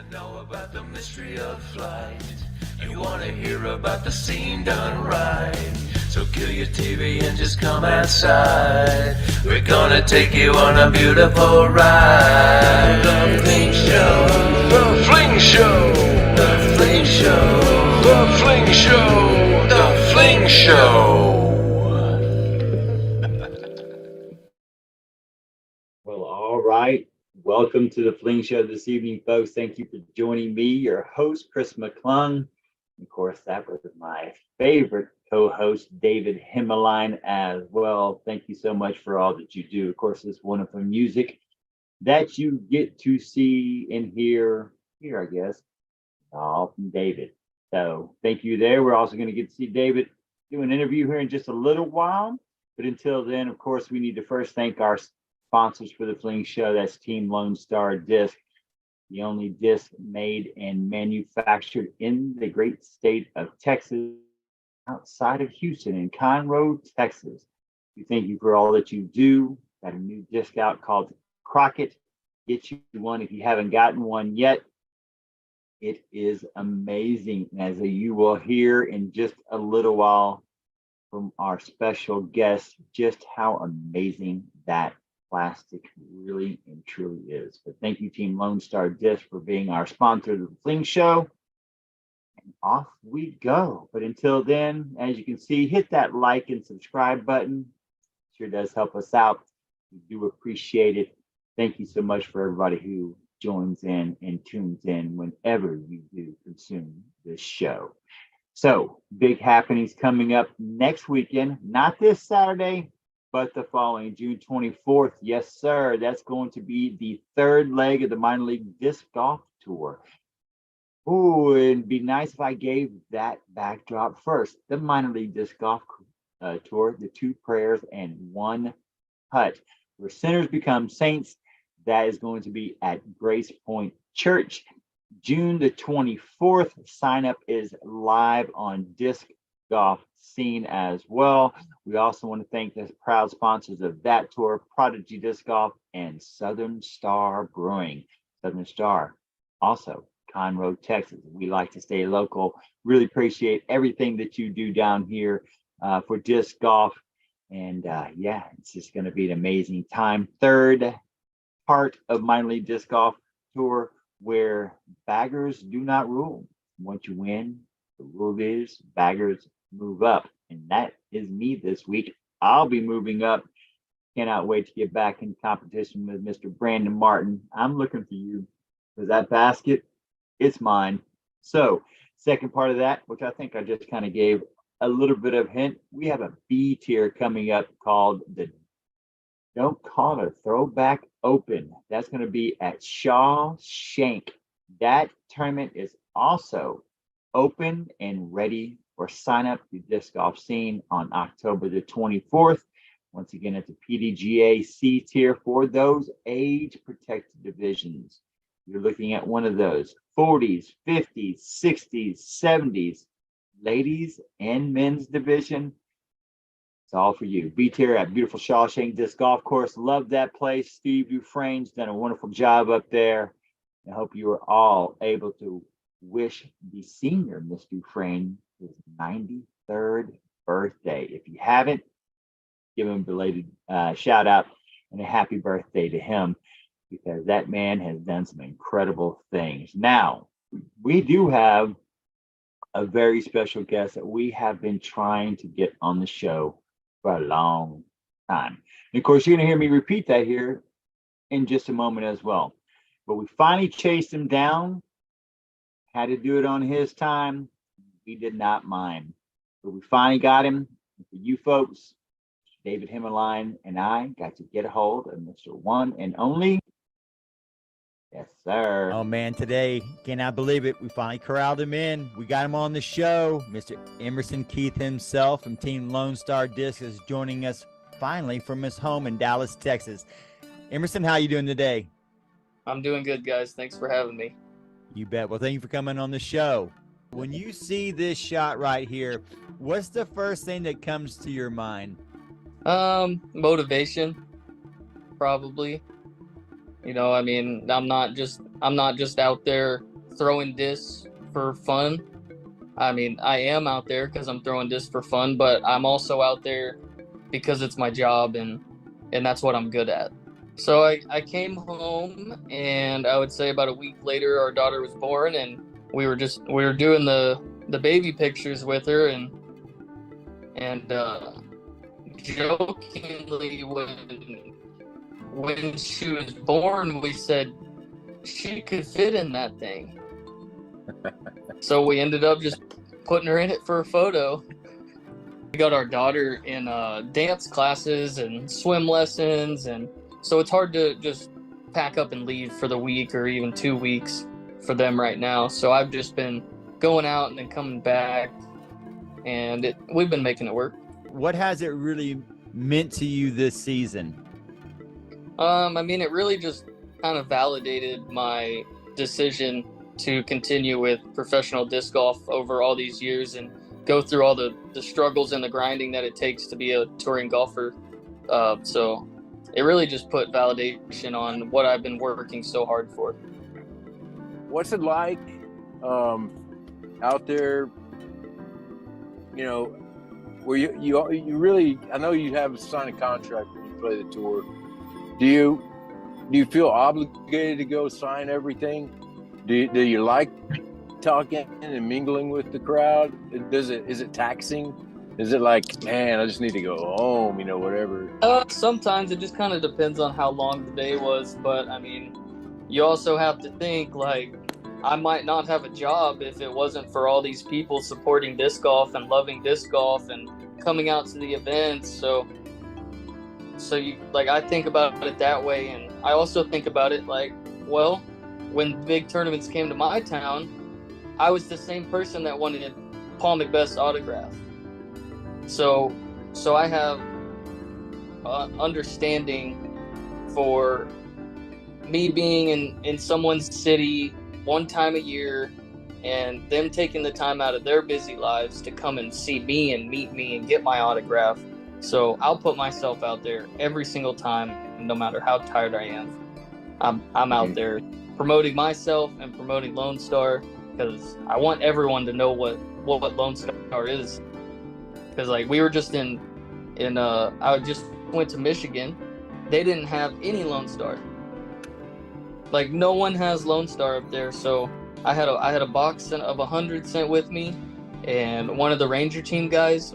wanna know about the mystery of flight. You wanna hear about the scene done right. So kill your TV and just come outside. We're gonna take you on a beautiful ride. The Fling Show, the Fling Show, the Fling Show, the Fling Show, the Fling Show. Well, all right. Welcome to the Fling Show this evening, folks. Thank you for joining me, your host, Chris McClung. Of course, that was my favorite co-host, David Himmeline, as well. Thank you so much for all that you do. Of course, this wonderful music that you get to see and hear, I guess, all from David. So thank you there. We're also going to get to see David do an interview here in just a little while. But until then, of course, we need to first thank our sponsors for the Fling Show. That's Team Lone Star Disc, the only disc made and manufactured in the great state of Texas, outside of Houston, in Conroe, Texas. We thank you for all that you do. Got a new disc out called Crockett. Get you one if you haven't gotten one yet. It is amazing, as you will hear in just a little while from our special guest, just how amazing that plastic really and truly is. But thank you, Team Lone Star Disc, for being our sponsor of the Fling Show. And off we go. But until then, as you can see, hit that like and subscribe button. Sure does help us out. We do appreciate it. Thank you so much for everybody who joins in and tunes in whenever you do consume this show. So, big happenings coming up next weekend, not this Saturday, but the following June 24th. Yes, sir. That's going to be the third leg of the minor league disc golf tour. Ooh, it'd be nice if I gave that backdrop first. The minor league disc golf tour, the 2 prayers and 1 putt, where sinners become saints. That is going to be at Grace Point Church, June the 24th. Sign up is live on Disc Golf Scene as well. We also want to thank the proud sponsors of that tour, Prodigy Disc Golf and Southern Star Brewing. Southern Star, also Conroe, Texas. We like to stay local. Really appreciate everything that you do down here for disc golf. And yeah, it's just going to be an amazing time. Third part of minor league disc golf tour, where baggers do not rule. Once you win, the rule is baggers move up. And that is me this week. I'll be moving up. Cannot wait to get back in competition with Mr. Brandon Martin. I'm looking for you, because that basket, it's mine. So, second part of that, which I think I just kind of gave a little bit of hint, we have a B tier coming up called the Don't Call It a Throwback Open. That's going to be at Shawshank. That tournament is also open and ready for sign up to Disc Golf Scene on October the 24th. Once again, it's a PDGA C tier for those age protected divisions. You're looking at one of those 40s, 50s, 60s, 70s, ladies and men's division. It's all for you. Be here at beautiful Shawshank Disc Golf Course. Love that place. Steve Dufresne's done a wonderful job up there. I hope you are all able to wish the senior Miss Dufresne his 93rd birthday. If you haven't, give him a belated shout out and a happy birthday to him, because that man has done some incredible things. Now, we do have a very special guest that we have been trying to get on the show for a long time. And of course, you're going to hear me repeat that here in just a moment as well. But we finally chased him down, had to do it on his time. We did not mind. But we finally got him. For you folks, David Himmeline and I got to get a hold of Mr. One and Only. Yes, sir. Oh, man, today, cannot believe it. We finally corralled him in. We got him on the show. Mr. Emerson Keith himself from Team Lone Star Disc is joining us finally from his home in Dallas, Texas. Emerson, how you doing today? I'm doing good, guys. Thanks for having me. You bet. Well, thank you for coming on the show. When you see this shot right here, what's the first thing that comes to your mind? Motivation, probably. You know, I mean, I'm not just out there throwing discs for fun. I mean, I am out there because I'm throwing discs for fun, but I'm also out there because it's my job and that's what I'm good at. So I came home, and I would say about a week later, our daughter was born, and we were doing the baby pictures with her, and jokingly when she was born, we said she could fit in that thing. So we ended up just putting her in it for a photo. We got our daughter in dance classes and swim lessons, and so it's hard to just pack up and leave for the week or even 2 weeks for them right now. So I've just been going out and then coming back, and we've been making it work. What has it really meant to you this season? I mean, it really just kind of validated my decision to continue with professional disc golf over all these years and go through all the struggles and the grinding that it takes to be a touring golfer. So it really just put validation on what I've been working so hard for. What's it like out there, you know, where you really, I know you have signed a contract when you play the tour. Do you feel obligated to go sign everything? Do you like talking and mingling with the crowd? Is it taxing? Is it like, man, I just need to go home, you know, whatever? Sometimes it just kind of depends on how long the day was, but I mean, you also have to think, like, I might not have a job if it wasn't for all these people supporting disc golf and loving disc golf and coming out to the events. So you, like, I think about it that way, and I also think about it like, well, when big tournaments came to my town, I was the same person that wanted Paul McBeth's autograph. So I have understanding for me being in someone's city one time a year and them taking the time out of their busy lives to come and see me and meet me and get my autograph. So I'll put myself out there every single time, no matter how tired I am. I'm out there promoting myself and promoting Lone Star, because I want everyone to know what Lone Star is. Because, like, we were just I just went to Michigan. They didn't have any Lone Star. Like, no one has Lone Star up there. So I had a box of 100 sent with me, and one of the Ranger team guys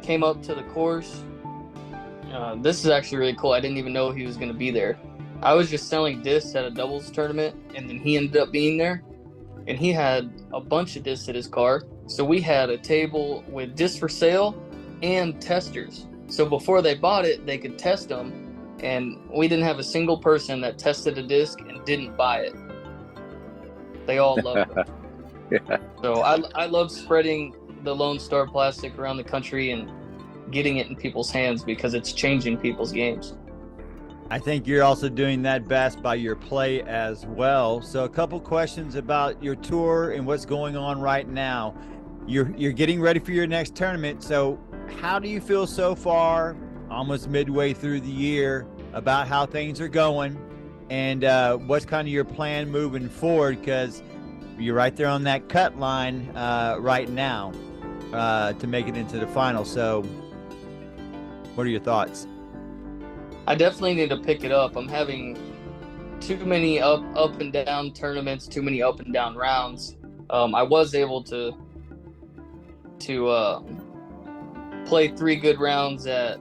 came up to the course. This is actually really cool. I didn't even know he was going to be there. I was just selling discs at a doubles tournament, and then he ended up being there, and he had a bunch of discs at his car. So we had a table with discs for sale and testers. So before they bought it, they could test them, and we didn't have a single person that tested a disc and didn't buy it. They all loved it. Yeah. So I love spreading the Lone Star plastic around the country and getting it in people's hands, because it's changing people's games. I think you're also doing that best by your play as well. So a couple questions about your tour and what's going on right now. You're getting ready for your next tournament. So how do you feel so far, almost midway through the year, about how things are going, and what's kind of your plan moving forward? Because you're right there on that cut line right now to make it into the final. So what are your thoughts? I definitely need to pick it up. I'm having too many up and down tournaments, too many up and down rounds. I was able to play 3 good rounds at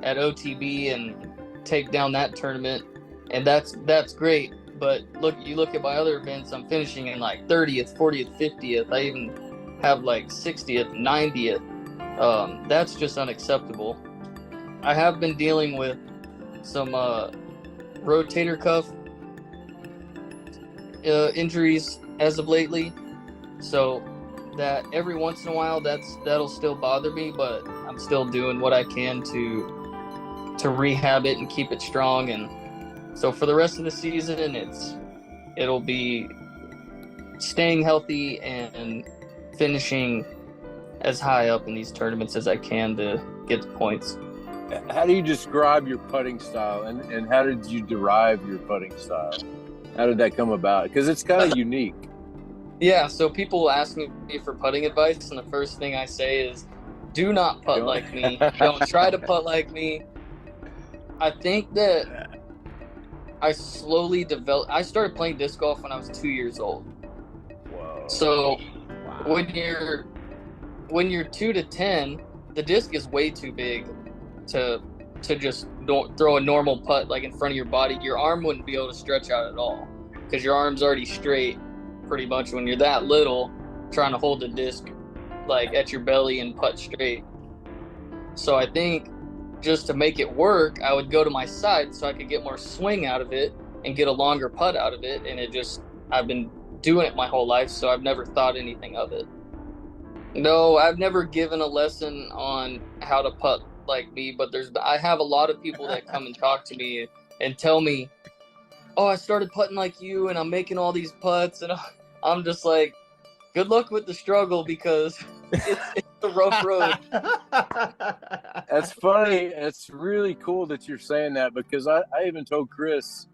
OTB and take down that tournament, and that's great. But you look at my other events, I'm finishing in like 30th, 40th, 50th. I even have like 60th, 90th. That's just unacceptable. I have been dealing with some rotator cuff injuries as of lately, so that every once in a while that'll still bother me, but I'm still doing what I can to rehab it and keep it strong. And so for the rest of the season, it'll be staying healthy and finishing as high up in these tournaments as I can to get the points. How do you describe your putting style, and how did you derive your putting style? How did that come about? Because it's kind of unique. Yeah, so people ask me for putting advice, and the first thing I say is, do not putt like me. Don't try to putt like me. I think that I slowly developed. I started playing disc golf when I was 2 years old. Whoa. So Wow. when you're 2 to 10, the disc is way too big to just don't throw a normal putt like in front of your body. Your arm wouldn't be able to stretch out at all because your arm's already straight pretty much when you're that little, trying to hold the disc like at your belly and putt straight. So I think just to make it work, I would go to my side so I could get more swing out of it and get a longer putt out of it. And I've been doing it my whole life, so I've never thought anything of it. No, I've never given a lesson on how to putt like me, but I have a lot of people that come and talk to me and tell me, oh, I started putting like you and I'm making all these putts, and I'm just like, good luck with the struggle because it's a rough road. That's funny. It's really cool that you're saying that because I even told Chris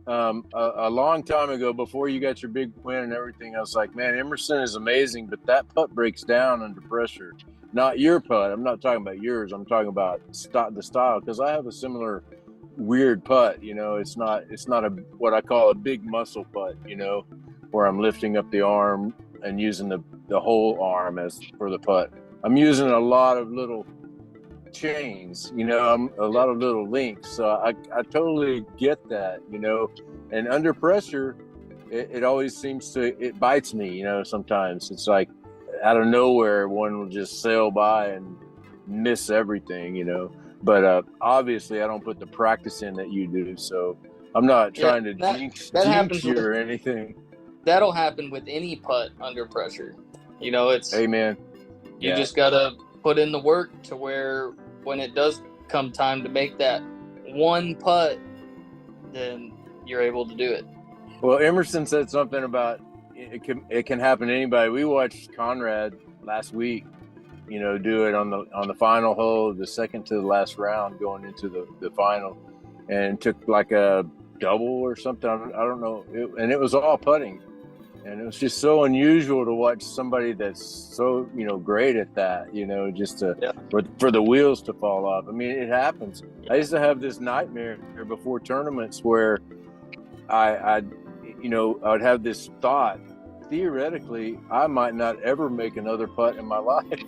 a long time ago before you got your big win and everything. I was like, man, Emerson is amazing, but that putt breaks down under pressure. Not your putt. I'm not talking about yours. I'm talking about the style because I have a similar weird putt. You know, it's not a what I call a big muscle putt. You know, where I'm lifting up the arm and using the whole arm as for the putt. I'm using a lot of little chains, you know, a lot of little links. So I totally get that, you know, and under pressure, it always seems it bites me, you know, sometimes it's like out of nowhere, one will just sail by and miss everything, you know, but obviously I don't put the practice in that you do. So I'm not trying to jinx you or anything. That'll happen with any putt under pressure. You know, it's, amen. You just got to put in the work to where when it does come time to make that one putt, then you're able to do it. Well, Emerson said something about it can happen to anybody. We watched Conrad last week, you know, do it on the final hole, the second to the last round going into the final, and took like a double or something. I don't know. And it was all putting. And it was just so unusual to watch somebody that's so, you know, great at that, you know, just for the wheels to fall off. I mean, it happens. I used to have this nightmare before tournaments where I would have this thought, theoretically, I might not ever make another putt in my life.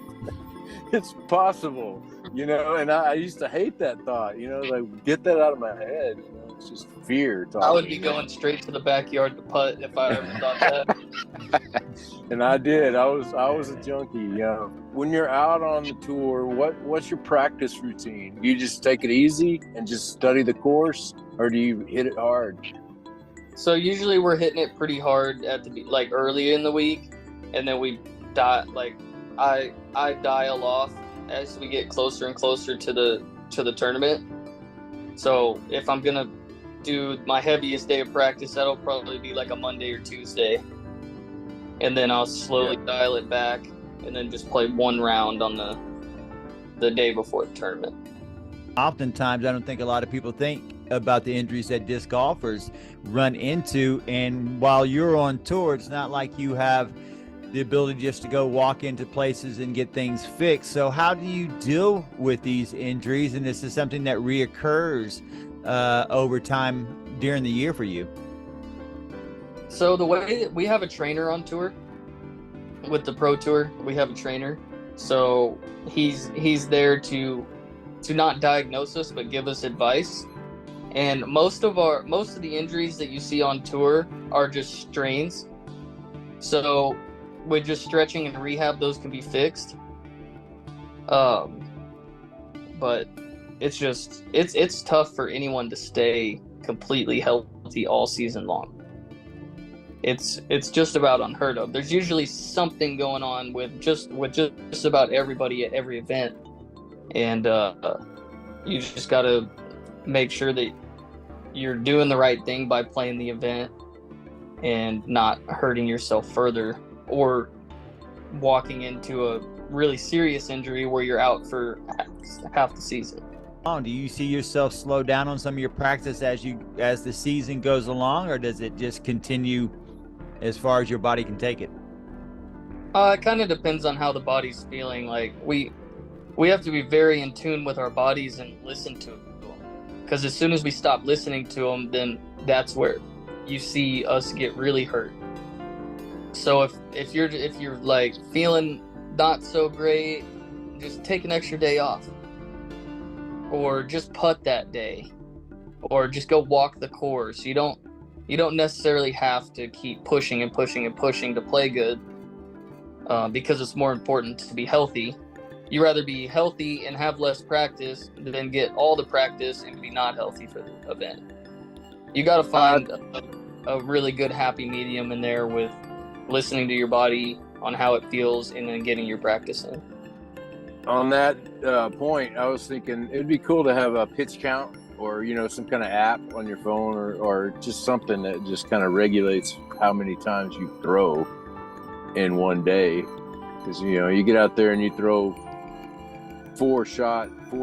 It's possible, you know, and I used to hate that thought, you know, like get that out of my head. You know, it's just fear. I would be going straight to the backyard to putt if I ever thought that. And I did. I was a junkie. Yeah. When you're out on the tour, what's your practice routine? Do you just take it easy and just study the course, or do you hit it hard? So usually we're hitting it pretty hard at early in the week, and then we I dial off as we get closer and closer to the tournament. So if I'm gonna do my heaviest day of practice, that'll probably be like a Monday or Tuesday, and then I'll slowly dial it back, and then just play one round on the day before the tournament. Oftentimes, I don't think a lot of people think about the injuries that disc golfers run into, and while you're on tour, it's not like you have the ability just to go walk into places and get things fixed. So how do you deal with these injuries? And this is something that reoccurs over time during the year for you. So the way we have a trainer on tour with the pro tour, we have a trainer. So he's there to not diagnose us, but give us advice. And most of the injuries that you see on tour are just strains. So with just stretching and rehab, those can be fixed. But it's tough for anyone to stay completely healthy all season long. It's just about unheard of. There's usually something going on with just about everybody at every event, and you just got to make sure that you're doing the right thing by playing the event and not hurting yourself further, or walking into a really serious injury where you're out for half the season. Do you see yourself slow down on some of your practice as the season goes along, or does it just continue as far as your body can take it? It kind of depends on how the body's feeling. Like we have to be very in tune with our bodies and listen to them. Because as soon as we stop listening to them, then that's where you see us get really hurt. So if you're like feeling not so great, just take an extra day off, or just putt that day, or just go walk the course. You don't necessarily have to keep pushing and pushing and pushing to play good, because it's more important to be healthy. You rather be healthy and have less practice than get all the practice and be not healthy for the event. You got to find a really good happy medium in there with listening to your body on how it feels and then getting your practice in. On that point, I was thinking it'd be cool to have a pitch count, or some kind of app on your phone, or just something that just kind of regulates how many times you throw in one day. Because you get out there and you throw 4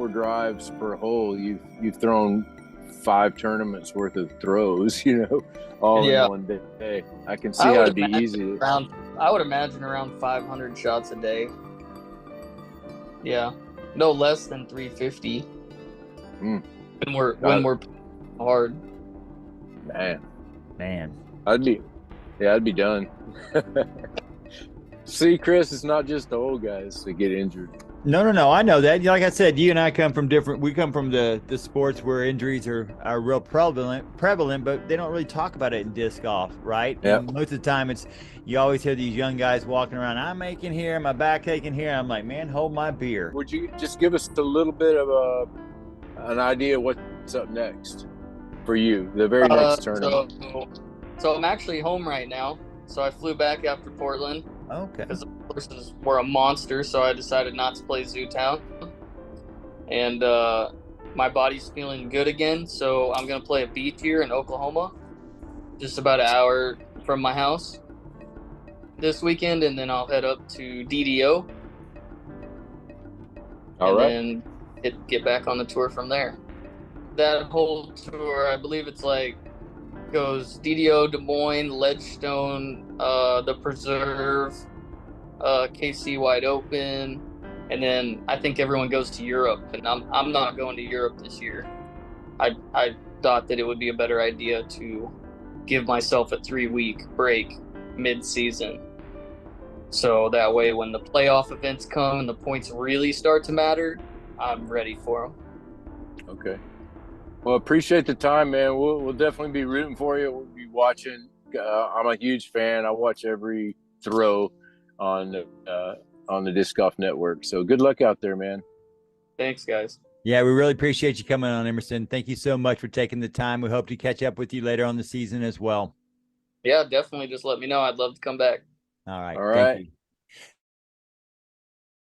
drives per hole. You've thrown 5 tournaments worth of throws, all in one day. I can see how it'd be easy. I would imagine around 500 shots a day. Yeah, no less than 350. When we're hard. Man, I'd be done. See, Chris, it's not just the old guys that get injured. No. I know that. Like I said, you and I come from we come from the sports where injuries are real prevalent, but they don't really talk about it in disc golf, right? Yeah. Most of the time you always hear these young guys walking around, I'm aching here, my back aching here. I'm like, man, hold my beer. Would you just give us a little bit of an idea of what's up next for you, the very next tournament? So I'm actually home right now. So I flew back after Portland. Okay. Because the horses were a monster, so I decided not to play Zootown. And my body's feeling good again, so I'm going to play a beach here in Oklahoma, just about an hour from my house this weekend, and then I'll head up to DDO. And get back on the tour from there. That whole tour, I believe it's goes DDO, Des Moines, Ledgestone, the Preserve, KC Wide Open, and then I think everyone goes to Europe, and I'm not going to Europe this year. I thought that it would be a better idea to give myself a 3-week break mid-season, so that way when the playoff events come and the points really start to matter, I'm ready for them. Okay. Well, appreciate the time, man. We'll definitely be rooting for you. We'll be watching. I'm a huge fan. I watch every throw on the Disc Golf Network. So good luck out there, man. Thanks, guys. Yeah, we really appreciate you coming on, Emerson. Thank you so much for taking the time. We hope to catch up with you later on the season as well. Yeah, definitely. Just let me know. I'd love to come back. All right. Thank you.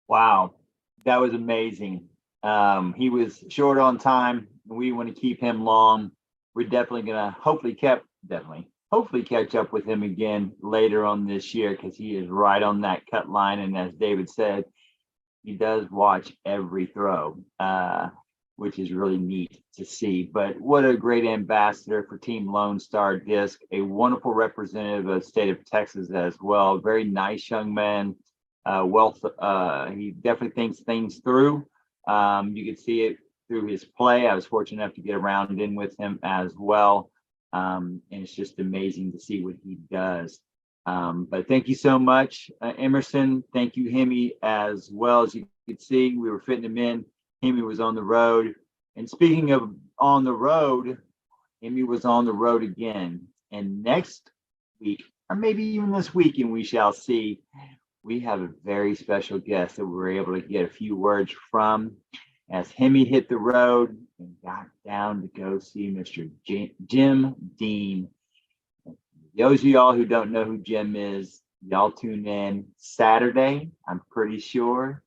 Wow, that was amazing. He was short on time. We want to keep him long. We're definitely gonna hopefully catch up with him again later on this year, because he is right on that cut line. And as David said, he does watch every throw, which is really neat to see. But what a great ambassador for Team Lone Star Disc, a wonderful representative of the state of Texas as well. Very nice young man. He definitely thinks things through. You can see it through his play. I was fortunate enough to get around in with him as well. And it's just amazing to see what he does. But thank you so much, Emerson. Thank you, Hemi, as well. As you could see, we were fitting him in. Hemi was on the road. And speaking of on the road, Hemi was on the road again. And next week, or maybe even this weekend, we shall see, we have a very special guest that we were able to get a few words from as Hemi hit the road and got down to go see Mr. Jim Dean. Those of y'all who don't know who Jim is, y'all tune in Saturday. I'm pretty sure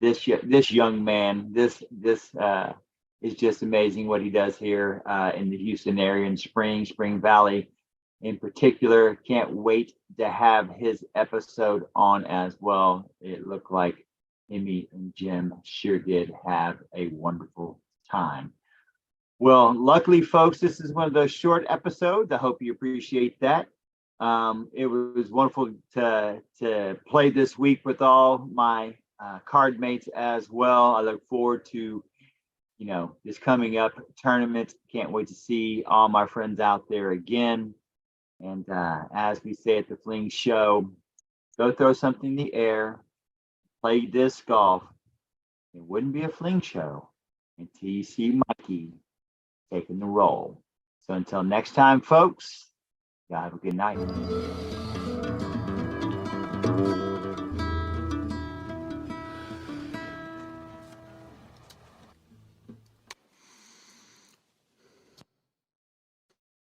this young man, this is just amazing what he does here in the Houston area, in Spring Valley in particular. Can't wait to have his episode on as well. It looked like Emmy and Jim sure did have a wonderful time. Well, luckily, folks, this is one of those short episodes. I hope you appreciate that. It was wonderful to play this week with all my card mates as well. I look forward to, this coming up tournament. Can't wait to see all my friends out there again. And as we say at the Fling Show, go throw something in the air, play disc golf. It wouldn't be a Fling Show until you see Mikey taking the roll. So until next time, folks, y'all have a good night.